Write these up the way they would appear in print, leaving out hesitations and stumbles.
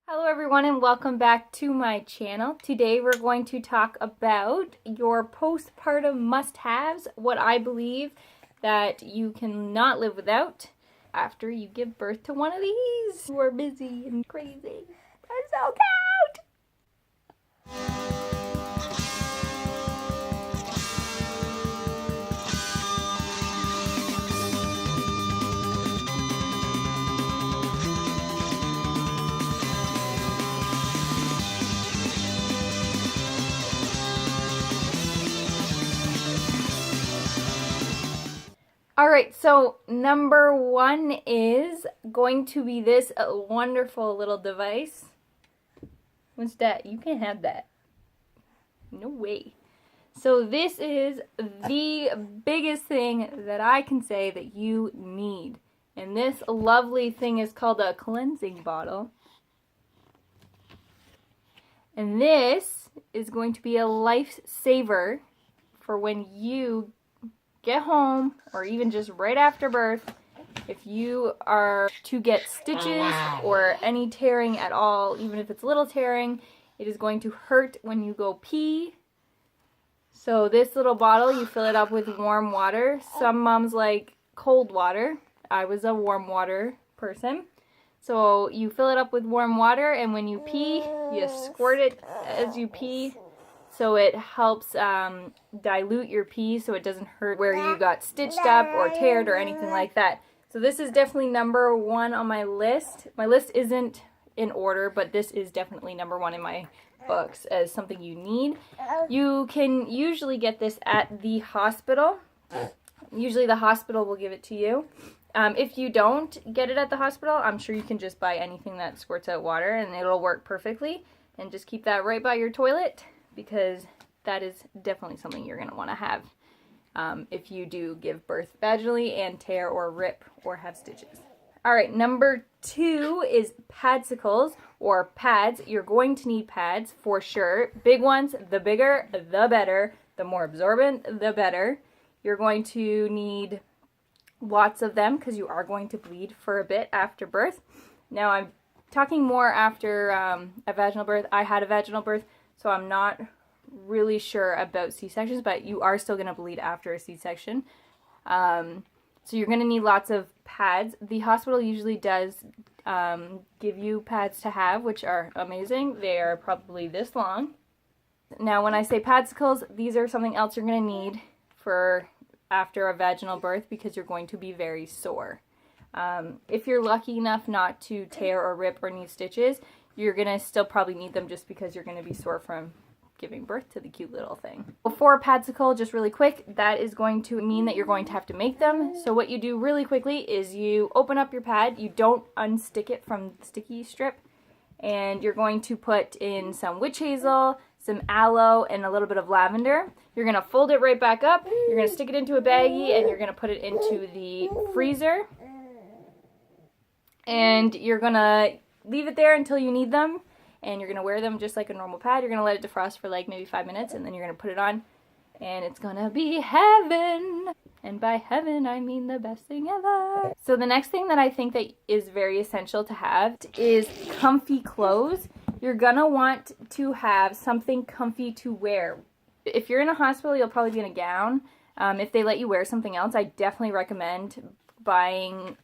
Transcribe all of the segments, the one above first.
Hello everyone and welcome back to my channel. Today we're going to talk about your postpartum must-haves, what I believe that you cannot live without after you give birth to one of these. You are busy and crazy. I'm so cute! Alright, so number one is going to be this wonderful little device. What's that? You can't have that. No way. So this is the biggest thing that I can say that you need. And this lovely thing is called a cleansing bottle. And this is going to be a lifesaver for when you get home, or even just right after birth, if you are to get stitches or any tearing at all, even if it's little tearing, it is going to hurt when you go pee. So this little bottle, you fill it up with warm water. Some moms like cold water. I was a warm water person. So you fill it up with warm water, and when you pee, you squirt it as you pee. So it helps dilute your pee so it doesn't hurt where you got stitched up or teared or anything like that. So this is definitely number one on my list. My list isn't in order, but this is definitely number one in my books as something you need. You can usually get this at the hospital. Usually the hospital will give it to you. If you don't get it at the hospital, I'm sure you can just buy anything that squirts out water and it'll work perfectly. And just keep that right by your toilet, because that is definitely something you're going to want to have if you do give birth vaginally and tear or rip or have stitches. Alright, number two is padsicles or pads. You're going to need pads for sure. Big ones, the bigger, the better. The more absorbent, the better. You're going to need lots of them because you are going to bleed for a bit after birth. Now I'm talking more after a vaginal birth. I had a vaginal birth, so I'm not really sure about C-sections, but you are still going to bleed after a C-section. So you're going to need lots of pads. The hospital usually does give you pads to have, which are amazing. They are probably this long. Now when I say padsicles, these are something else you're going to need for after a vaginal birth because you're going to be very sore. If you're lucky enough not to tear or rip or need stitches, you're going to still probably need them just because you're going to be sore from giving birth to the cute little thing. For a padsicle, just really quick, that is going to mean that you're going to have to make them. So what you do really quickly is you open up your pad, you don't unstick it from the sticky strip, and you're going to put in some witch hazel, some aloe, and a little bit of lavender. You're going to fold it right back up, you're going to stick it into a baggie, and you're going to put it into the freezer. And you're going to leave it there until you need them, and you're going to wear them just like a normal pad. You're going to let it defrost for like maybe 5 minutes, and then you're going to put it on, and it's going to be heaven. And by heaven, I mean the best thing ever. So the next thing that I think that is very essential to have is comfy clothes. You're going to want to have something comfy to wear. If you're in a hospital, you'll probably be in a gown. If they let you wear something else, I definitely recommend buying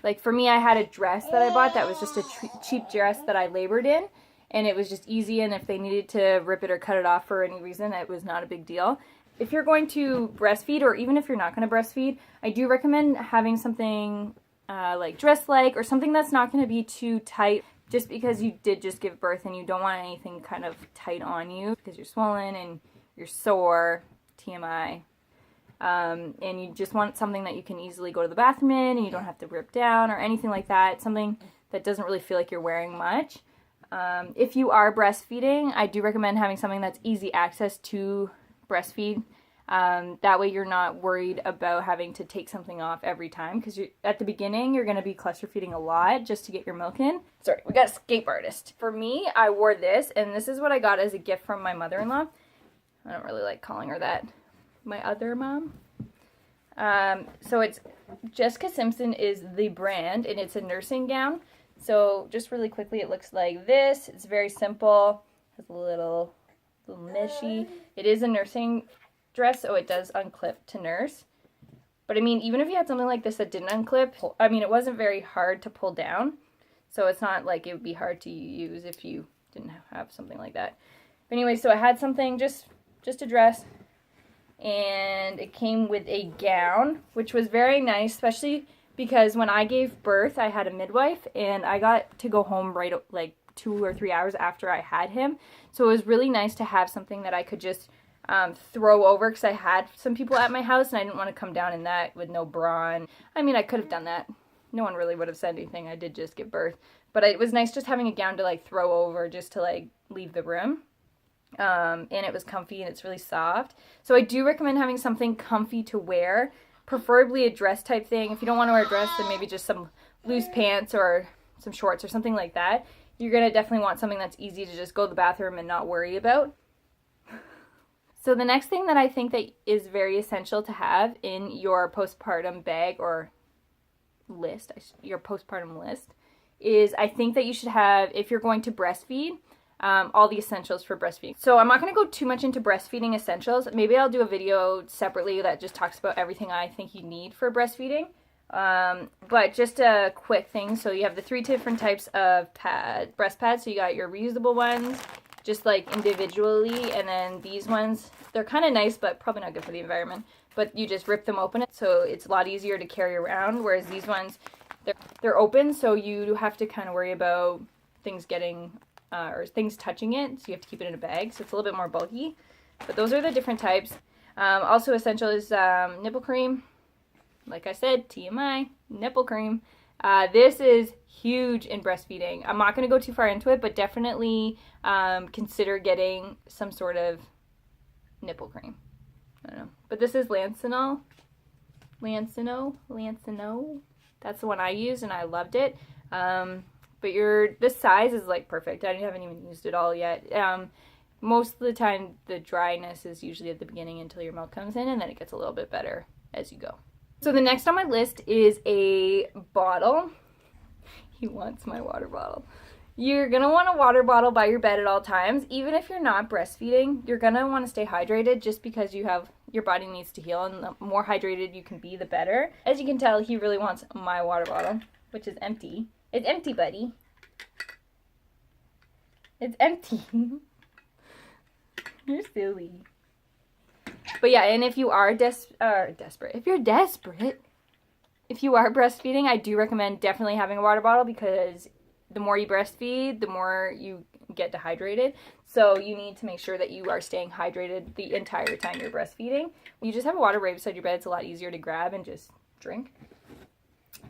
like for me, I had a dress that I bought that was just a cheap dress that I labored in, and it was just easy, and if they needed to rip it or cut it off for any reason, it was not a big deal. If you're going to breastfeed, or even if you're not going to breastfeed, I do recommend having something like dress-like, or something that's not going to be too tight, just because you did just give birth and you don't want anything kind of tight on you because you're swollen and you're sore, TMI. And you just want something that you can easily go to the bathroom in and you don't have to rip down or anything like that. Something that doesn't really feel like you're wearing much. If you are breastfeeding, I do recommend having something that's easy access to breastfeed. That way you're not worried about having to take something off every time, because at the beginning you're going to be cluster feeding a lot just to get your milk in. Sorry, we got a escape artist. For me, I wore this, and this is what I got as a gift from my mother-in-law. I don't really like calling her that. My other mom. So it's Jessica Simpson is the brand, and it's a nursing gown. So just really quickly, it looks like this. It's very simple. Has a little mishy. It is a nursing dress, so it does unclip to nurse. But I mean, even if you had something like this that didn't unclip, I mean, it wasn't very hard to pull down. So it's not like it would be hard to use if you didn't have something like that. But anyway, so I had something, just a dress. And it came with a gown, which was very nice, especially because when I gave birth, I had a midwife, and I got to go home right like 2 or 3 hours after I had him. So it was really nice to have something that I could just throw over, because I had some people at my house and I didn't want to come down in that with no bra. And I mean, I could have done that. No one really would have said anything. I did just give birth. But it was nice just having a gown to like throw over just to like leave the room. And it was comfy and it's really soft. So I do recommend having something comfy to wear, preferably a dress type thing. If you don't want to wear a dress, then maybe just some loose pants or some shorts or something like that. You're going to definitely want something that's easy to just go to the bathroom and not worry about. So the next thing that I think that is very essential to have in your postpartum bag or list, your postpartum list, is I think that you should have, if you're going to breastfeed, all the essentials for breastfeeding. So I'm not going to go too much into breastfeeding essentials. Maybe I'll do a video separately that just talks about everything I think you need for breastfeeding. But just a quick thing. So you have the 3 different types of breast pads. So you got your reusable ones, just like individually, and then these ones, they're kind of nice, but probably not good for the environment. But you just rip them open, so it's a lot easier to carry around. Whereas these ones, they're open, so you have to kind of worry about things getting or things touching it. So you have to keep it in a bag, so it's a little bit more bulky. But those are the different types. Also essential is nipple cream. Like I said, TMI, nipple cream. This is huge in breastfeeding. I'm not going to go too far into it, but definitely consider getting some sort of nipple cream. I don't know. But this is Lancino. That's the one I used, and I loved it. But this size is like perfect. I haven't even used it all yet. Most of the time, the dryness is usually at the beginning until your milk comes in, and then it gets a little bit better as you go. So the next on my list is a bottle. He wants my water bottle. You're going to want a water bottle by your bed at all times. Even if you're not breastfeeding, you're going to want to stay hydrated just because your body needs to heal, and the more hydrated you can be, the better. As you can tell, he really wants my water bottle, which is empty. It's empty, buddy. It's empty. You're silly. But yeah, and if you are desperate, if you are breastfeeding, I do recommend definitely having a water bottle, because the more you breastfeed, the more you get dehydrated. So you need to make sure that you are staying hydrated the entire time you're breastfeeding. When you just have a water right beside your bed, it's a lot easier to grab and just drink.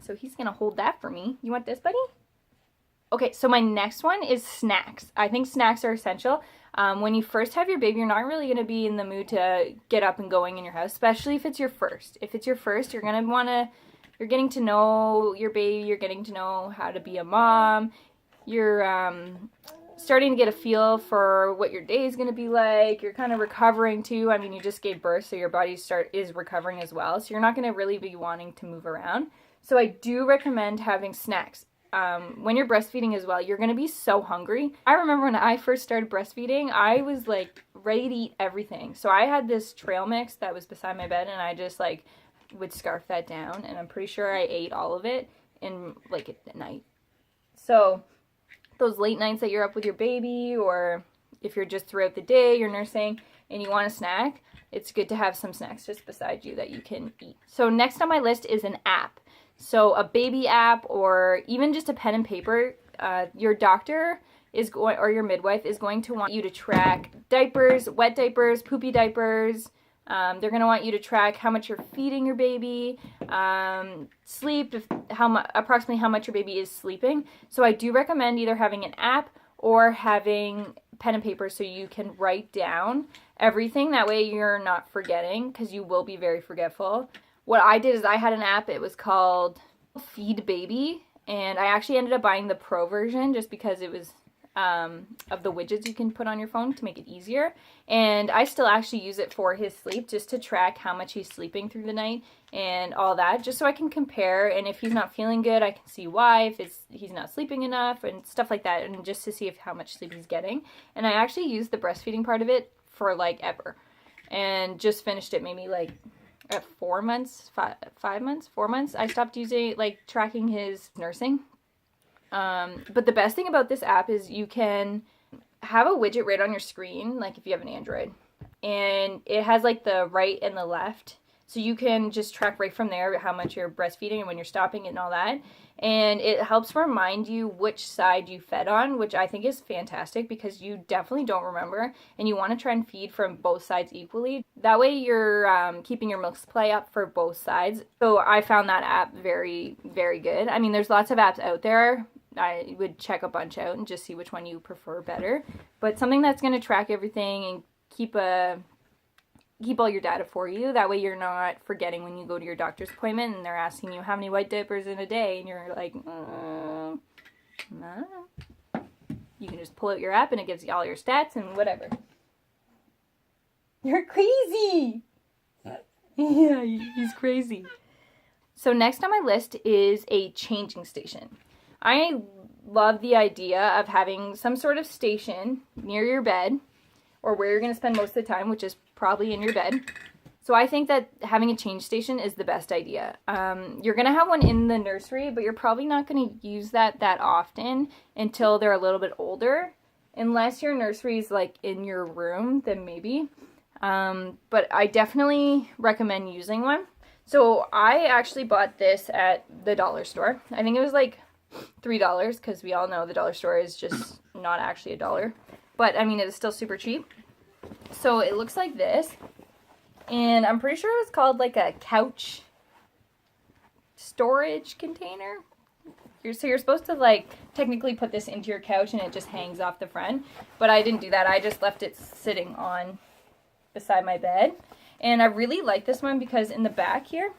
So he's going to hold that for me. You want this, buddy? Okay, so my next one is snacks. I think snacks are essential. When you first have your baby, you're not really going to be in the mood to get up and going in your house, especially if it's your first. If it's your first, you're going to want to, you're getting to know your baby, you're getting to know how to be a mom, you're starting to get a feel for what your day is going to be like, you're kind of recovering too. I mean, you just gave birth, so your body is recovering as well, so you're not going to really be wanting to move around. So I do recommend having snacks. When you're breastfeeding as well, you're going to be so hungry. I remember when I first started breastfeeding, I was like ready to eat everything. So I had this trail mix that was beside my bed, and I just like would scarf that down, and I'm pretty sure I ate all of it in like at night. So those late nights that you're up with your baby, or if you're just throughout the day, you're nursing and you want a snack, it's good to have some snacks just beside you that you can eat. So next on my list is an app. So a baby app, or even just a pen and paper. Your doctor is going, or your midwife is going to want you to track diapers, wet diapers, poopy diapers. They're going to want you to track how much you're feeding your baby, sleep, approximately how much your baby is sleeping. So I do recommend either having an app or having pen and paper so you can write down everything. That way you're not forgetting, because you will be very forgetful. What I did is I had an app. It was called Feed Baby, and I actually ended up buying the pro version just because it was of the widgets you can put on your phone to make it easier. And I still actually use it for his sleep, just to track how much he's sleeping through the night and all that, just so I can compare. And if he's not feeling good, I can see why, if he's not sleeping enough and stuff like that, and just to see how much sleep he's getting. And I actually use the breastfeeding part of it for like ever, and just finished it maybe like at 4 months, 4 months. I stopped using, like, tracking his nursing. But the best thing about this app is you can have a widget right on your screen, like if you have an Android, and it has like the right and the left, so you can just track right from there how much you're breastfeeding and when you're stopping it and all that. And it helps remind you which side you fed on, which I think is fantastic, because you definitely don't remember, and you want to try and feed from both sides equally. That way you're keeping your milk supply up for both sides. So I found that app very, very good. I mean, there's lots of apps out there. I would check a bunch out and just see which one you prefer better. But something that's going to track everything and keep all your data for you. That way you're not forgetting when you go to your doctor's appointment and they're asking you how many white diapers in a day, and you're like, no. You can just pull out your app and it gives you all your stats and whatever. You're crazy! Yeah, he's crazy. So next on my list is a changing station. I love the idea of having some sort of station near your bed, or where you're going to spend most of the time, which is probably in your bed. So I think that having a change station is the best idea. You're going to have one in the nursery, but you're probably not going to use that often until they're a little bit older. Unless your nursery is like in your room, then maybe. But I definitely recommend using one. So I actually bought this at the dollar store. I think it was like $3, because we all know the dollar store is just not actually $1. But I mean, it is still super cheap. So it looks like this. And I'm pretty sure it was called like a couch storage container. So you're supposed to like technically put this into your couch and it just hangs off the front. But I didn't do that. I just left it sitting on beside my bed. And I really like this one because in the back here,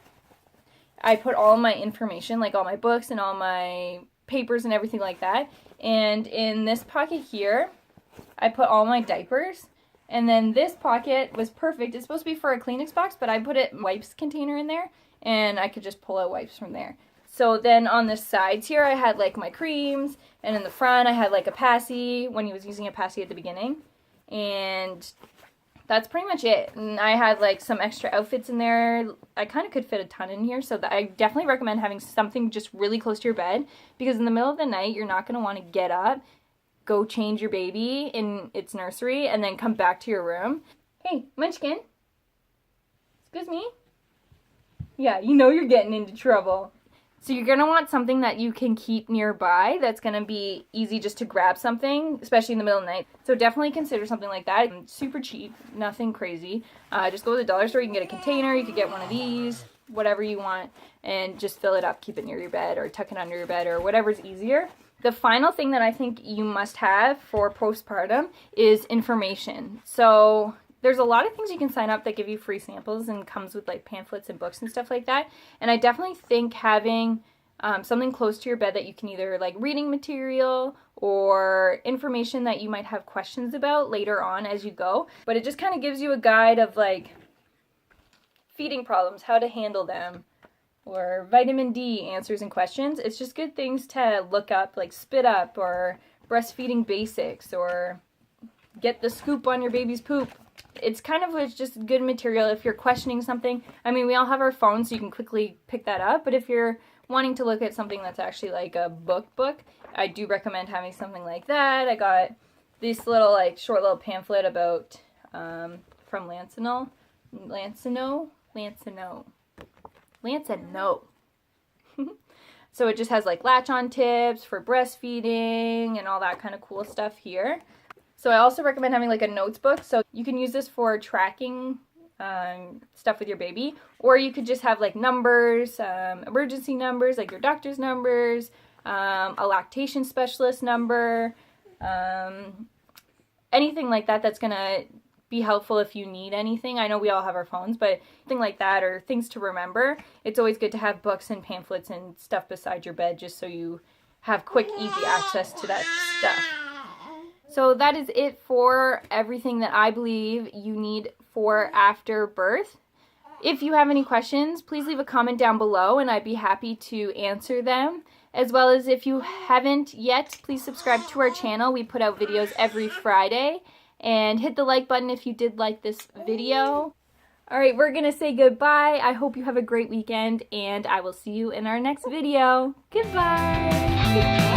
I put all my information, like all my books and all my papers and everything like that. And in this pocket here, I put all my diapers. And then this pocket was perfect. It's supposed to be for a Kleenex box, but I put a wipes container in there, and I could just pull out wipes from there. So then on the sides here, I had like my creams, and in the front, I had like a passy when he was using a passy at the beginning. And that's pretty much it. And I had like some extra outfits in there. I kind of could fit a ton in here, so I definitely recommend having something just really close to your bed, because in the middle of the night, you're not going to want to get up, go change your baby in its nursery, and then come back to your room. Hey, Munchkin. Excuse me? Yeah, you know you're getting into trouble. So you're going to want something that you can keep nearby that's going to be easy just to grab something, especially in the middle of the night. So definitely consider something like that. Super cheap, nothing crazy. Just go to the dollar store, you can get a container, you could get one of these, whatever you want, and just fill it up, keep it near your bed, or tuck it under your bed, or whatever's easier. The final thing that I think you must have for postpartum is information. So there's a lot of things you can sign up that give you free samples and comes with like pamphlets and books and stuff like that. And I definitely think having something close to your bed that you can either like reading material or information that you might have questions about later on as you go. But it just kind of gives you a guide of like feeding problems, how to handle them, or vitamin D answers and questions. It's just good things to look up, like spit up or breastfeeding basics or get the scoop on your baby's poop. It's kind of just good material if you're questioning something. I mean, we all have our phones, so you can quickly pick that up. But if you're wanting to look at something that's actually like a book, I do recommend having something like that. I got this little like short little pamphlet about from Lancino. So it just has like latch-on tips for breastfeeding and all that kind of cool stuff here. So I also recommend having like a notes book. So you can use this for tracking stuff with your baby, or you could just have like numbers, emergency numbers, like your doctor's numbers, a lactation specialist number, anything like that that's going to be helpful if you need anything. I know we all have our phones, but things like that or things to remember, it's always good to have books and pamphlets and stuff beside your bed just so you have quick, easy access to that stuff. So that is it for everything that I believe you need for after birth. If you have any questions, please leave a comment down below and I'd be happy to answer them. As well as if you haven't yet, please subscribe to our channel. We put out videos every Friday. And hit the like button if you did like this video. Alright, we're going to say goodbye. I hope you have a great weekend and I will see you in our next video. Goodbye!